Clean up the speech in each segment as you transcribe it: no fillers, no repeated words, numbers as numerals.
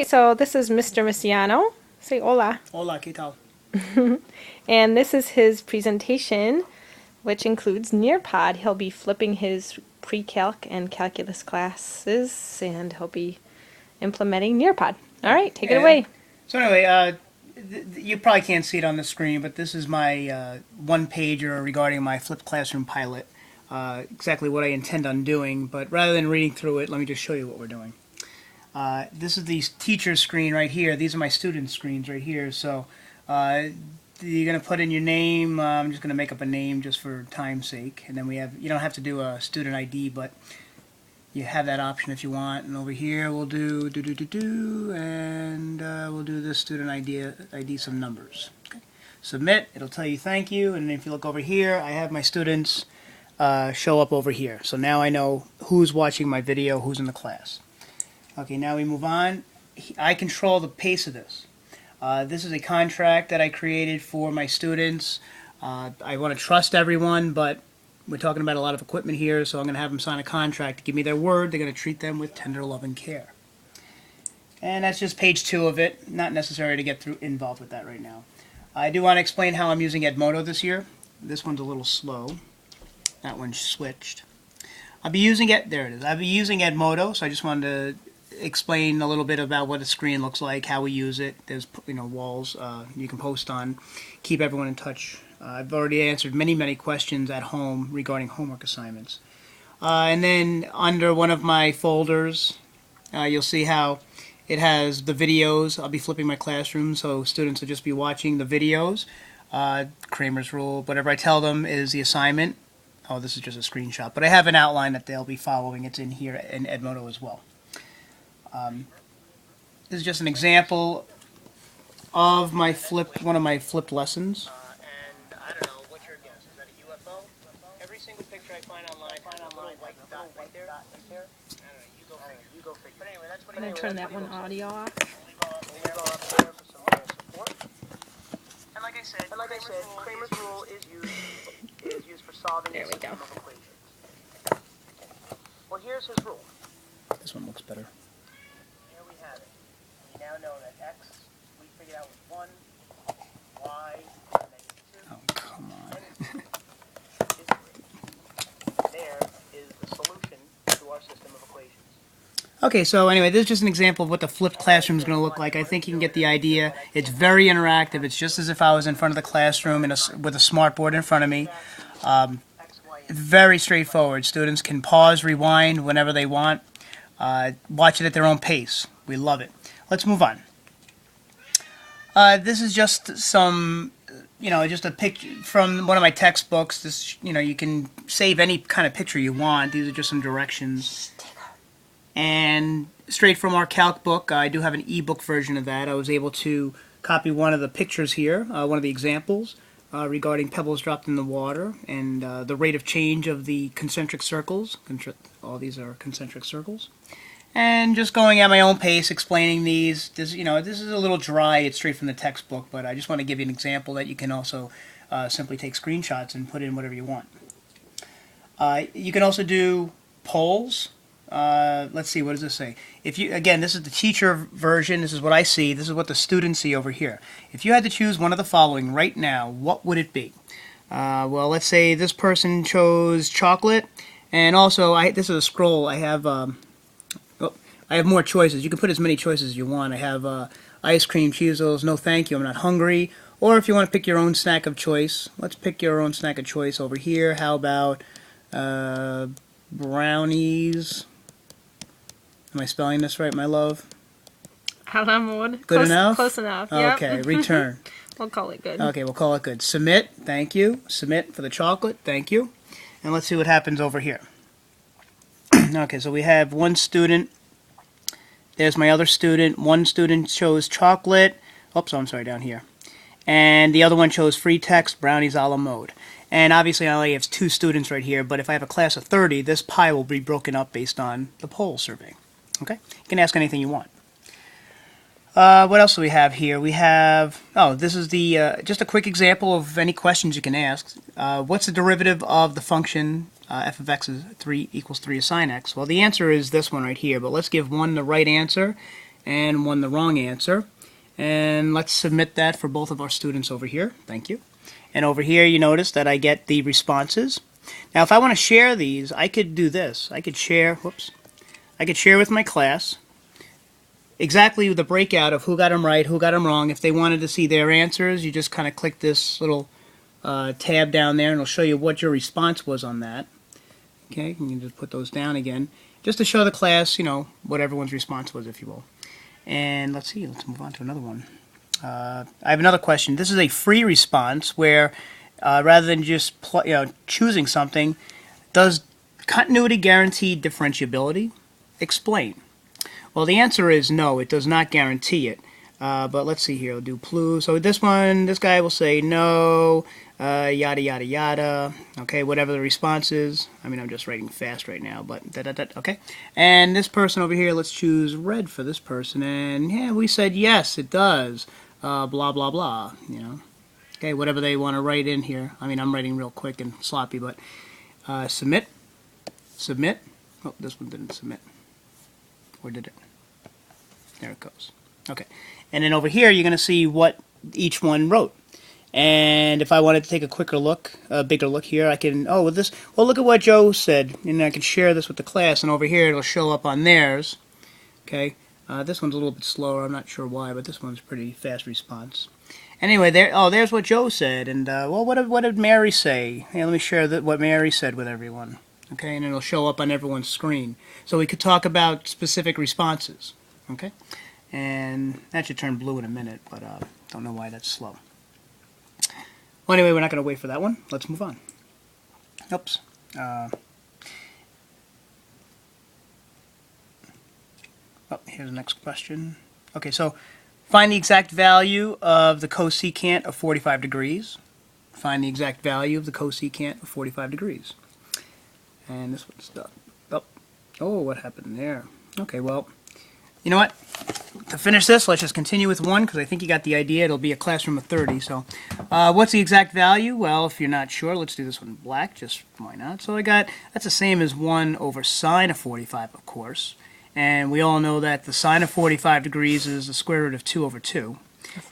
So this is Mr. Misiano. Say hola. Hola, ¿qué tal? And this is his presentation, which includes Nearpod. He'll be flipping his pre-calc and calculus classes, and he'll be implementing Nearpod. All right, take it away. So anyway, you probably can't see it on the screen, but this is my one-pager regarding my flipped classroom pilot. Exactly what I intend on doing, but rather than reading through it, let me just show you what we're doing. This is the teacher's screen right here. These are my student screens right here. So you're going to put in your name. I'm just going to make up a name just for time's sake. And then you don't have to do a student ID, but you have that option if you want. And over here we'll do and we'll do this student ID some numbers. Okay. Submit. It'll tell you thank you. And if you look over here, I have my students show up over here. So now I know who's watching my video, who's in the class. Okay, now we move on. I control the pace of this. This is a contract that I created for my students. I want to trust everyone, but we're talking about a lot of equipment here, so I'm going to have them sign a contract to give me their word. They're going to treat them with tender love and care. And that's just page 2 of it. Not necessary to get involved with that right now. I do want to explain how I'm using Edmodo this year. This one's a little slow. That one switched. I'll be using it. There it is. I'll be using Edmodo, so I just wanted to explain a little bit about what the screen looks like, how we use it. There's walls you can post on, keep everyone in touch. I've already answered many questions at home regarding homework assignments. And then under one of my folders, you'll see how it has the videos. I'll be flipping my classroom, so students will just be watching the videos. Kramer's rule, whatever I tell them is the assignment. Oh, this is just a screenshot, but I have an outline that they'll be following. It's in here in Edmodo as well. This is just an example of one of my flipped lessons. And I don't know, what's your guess? Is that a UFO? Every single picture I find online, like dot right there. I don't know, you go figure. But anyway, that's what I'm going to turn that one audio off. We'll go up there for some more support. And like I said, Kramer's rule is used for solving a system of equations. Well, here's his rule. This one looks better. Here we have it. We now know that x, we figured out was 1, y, -2. Oh, come on. There is the solution to our system of equations. Okay, so anyway, this is just an example of what the flipped classroom is going to look like. I think you can get the idea. It's very interactive. It's just as if I was in front of the classroom with a smart board in front of me. Very straightforward. Students can pause, rewind whenever they want. Watch it at their own pace. We love it. Let's move on. This is just some, just a picture from one of my textbooks. This, you can save any kind of picture you want. These are just some directions. And straight from our calc book, I do have an ebook version of that. I was able to copy one of the pictures here, one of the examples regarding pebbles dropped in the water and the rate of change of the concentric circles. All these are concentric circles. And just going at my own pace, explaining these. This is a little dry. It's straight from the textbook, but I just want to give you an example that you can also simply take screenshots and put in whatever you want. You can also do polls. Let's see, what does this say? Again, this is the teacher version. This is what I see. This is what the students see over here. If you had to choose one of the following right now, what would it be? Well, let's say this person chose chocolate, and also this is a scroll. I have more choices. You can put as many choices as you want. I have ice cream, Cheezos, no thank you, I'm not hungry. Or if you want to pick your own snack of choice, let's pick your own snack of choice over here. How about brownies? Am I spelling this right, my love? Good enough? Close enough, Okay, yep. return. We'll call it good. Okay, we'll call it good. Submit, thank you. Submit for the chocolate, thank you. And let's see what happens over here. Okay, so we have one student. There's my other student. One student chose chocolate. Oops, I'm sorry, down here. And the other one chose free text, brownies a la mode. And obviously I only have 2 students right here, but if I have a class of 30, this pie will be broken up based on the poll survey. Okay? You can ask anything you want. What else do we have here? We have, this is just a quick example of any questions you can ask. What's the derivative of the function f of x is 3 equals 3 of sine x? Well, the answer is this one right here, but let's give one the right answer, and one the wrong answer. And let's submit that for both of our students over here. Thank you. And over here you notice that I get the responses. Now if I want to share these, I could do this. I could share, I could share with my class exactly the breakout of who got them right, who got them wrong. If they wanted to see their answers, you just kind of click this little tab down there and it'll show you what your response was on that. Okay, you can just put those down again, just to show the class, you know, what everyone's response was, if you will. And let's see, let's move on to another one. I have another question. This is a free response where rather than just choosing something, does continuity guarantee differentiability? Explain. Well, the answer is no, it does not guarantee it. But let's see here, I'll do plus. So this one, this guy will say no, yada, yada, yada. Okay, whatever the response is. I mean, I'm just writing fast right now, but okay. And this person over here, let's choose red for this person. And yeah, we said yes, it does. Blah, blah, blah, you know. Okay, whatever they want to write in here. I mean, I'm writing real quick and sloppy, but submit. Submit. Oh, this one didn't submit. Or did it? There it goes. Okay. And then over here, you're going to see what each one wrote. And if I wanted to take a quicker look, a bigger look here, I can, with this, well, look at what Joe said. And I can share this with the class. And over here, it'll show up on theirs. Okay. This one's a little bit slower. I'm not sure why, but this one's pretty fast response. Anyway, there's what Joe said. And, well, what did Mary say? Hey, let me share what Mary said with everyone. Okay, and it'll show up on everyone's screen. So we could talk about specific responses. Okay, and that should turn blue in a minute, but don't know why that's slow. Well, anyway, we're not going to wait for that one. Let's move on. Oops. Here's the next question. Okay, so find the exact value of the cosecant of 45 degrees. Find the exact value of the cosecant of 45 degrees. And this one's stuck. Oh, what happened there? Okay, well, you know what? To finish this, let's just continue with one, because I think you got the idea. It'll be a classroom of 30. So what's the exact value? Well, if you're not sure, let's do this one in black. Just why not? So that's the same as 1 over sine of 45, of course. And we all know that the sine of 45 degrees is the square root of 2 over 2.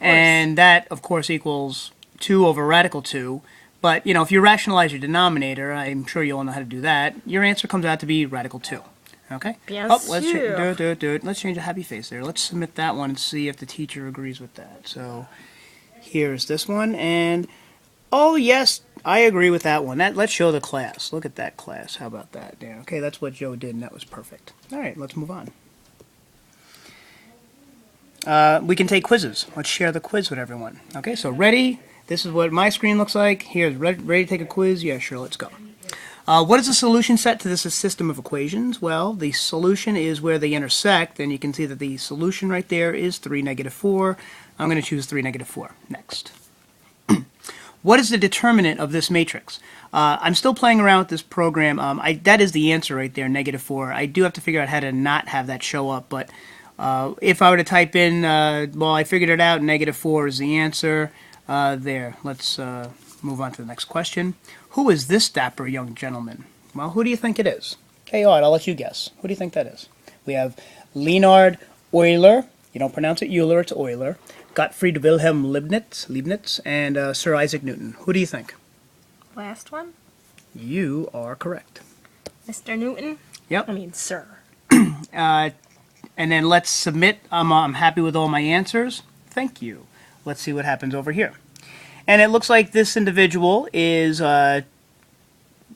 And that, of course, equals 2 over radical 2. But, you know, if you rationalize your denominator, I'm sure you all know how to do that, your answer comes out to be radical 2. Okay? Bien let's sûr. Let's change a happy face there. Let's submit that one and see if the teacher agrees with that. So here's this one. And, oh, yes, I agree with that one. Let's show the class. Look at that class. How about that? Yeah, okay, that's what Joe did, and that was perfect. All right, let's move on. We can take quizzes. Let's share the quiz with everyone. Okay, so ready? This is what my screen looks like. Here's ready to take a quiz? Yeah, sure, let's go. What is the solution set to this system of equations? Well, the solution is where they intersect, and you can see that the solution right there is 3, negative 4. I'm going to choose 3, negative 4. Next. What is the determinant of this matrix? I'm still playing around with this program. That is the answer right there, negative 4. I do have to figure out how to not have that show up, but if I were to type in, well, I figured it out, negative 4 is the answer. There. Let's move on to the next question. Who is this dapper young gentleman? Well, who do you think it is? Hey, Odd, I'll let you guess. Who do you think that is? We have Leonhard Euler. You don't pronounce it Euler, it's Euler. Gottfried Wilhelm Leibniz, and Sir Isaac Newton. Who do you think? Last one? You are correct. Mr. Newton? Yep. I mean, sir. And then let's submit. I'm happy with all my answers. Thank you. Let's see what happens over here. And it looks like this individual is, what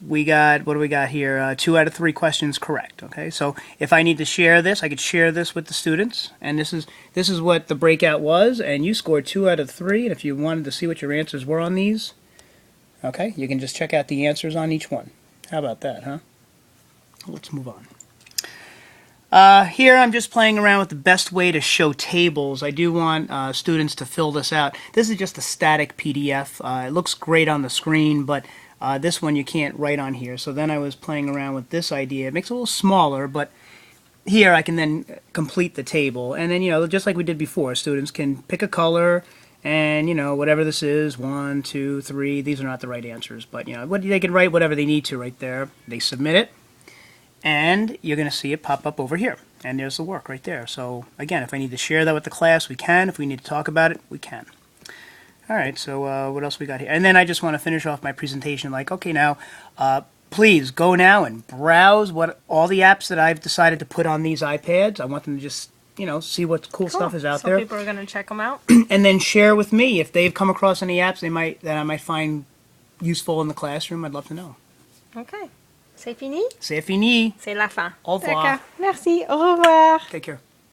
do we got here? 2 out of 3 questions correct. Okay, so if I need to share this, I could share this with the students. And this is what the breakout was, and you scored 2 out of 3. And if you wanted to see what your answers were on these, okay, you can just check out the answers on each one. How about that, huh? Let's move on. Here I'm just playing around with the best way to show tables. I do want students to fill this out. This is just a static PDF. It looks great on the screen, but this one you can't write on here. So then I was playing around with this idea. It makes it a little smaller, but here I can then complete the table. And then, you know, just like we did before, students can pick a color and, you know, whatever this is, 1, 2, 3, these are not the right answers. But, you know, they can write whatever they need to right there. They submit it. And you're going to see it pop up over here. And there's the work right there. So again, if I need to share that with the class, we can. If we need to talk about it, we can. All right, so what else we got here? And then I just want to finish off my presentation like, okay, now, please go now and browse all the apps that I've decided to put on these iPads. I want them to just, see what cool stuff is out so there. people are going to check them out. And then share with me if they've come across any apps that I might find useful in the classroom. I'd love to know. Okay. C'est fini? C'est fini. C'est la fin. Au revoir. D'accord. Merci. Au revoir. Take care.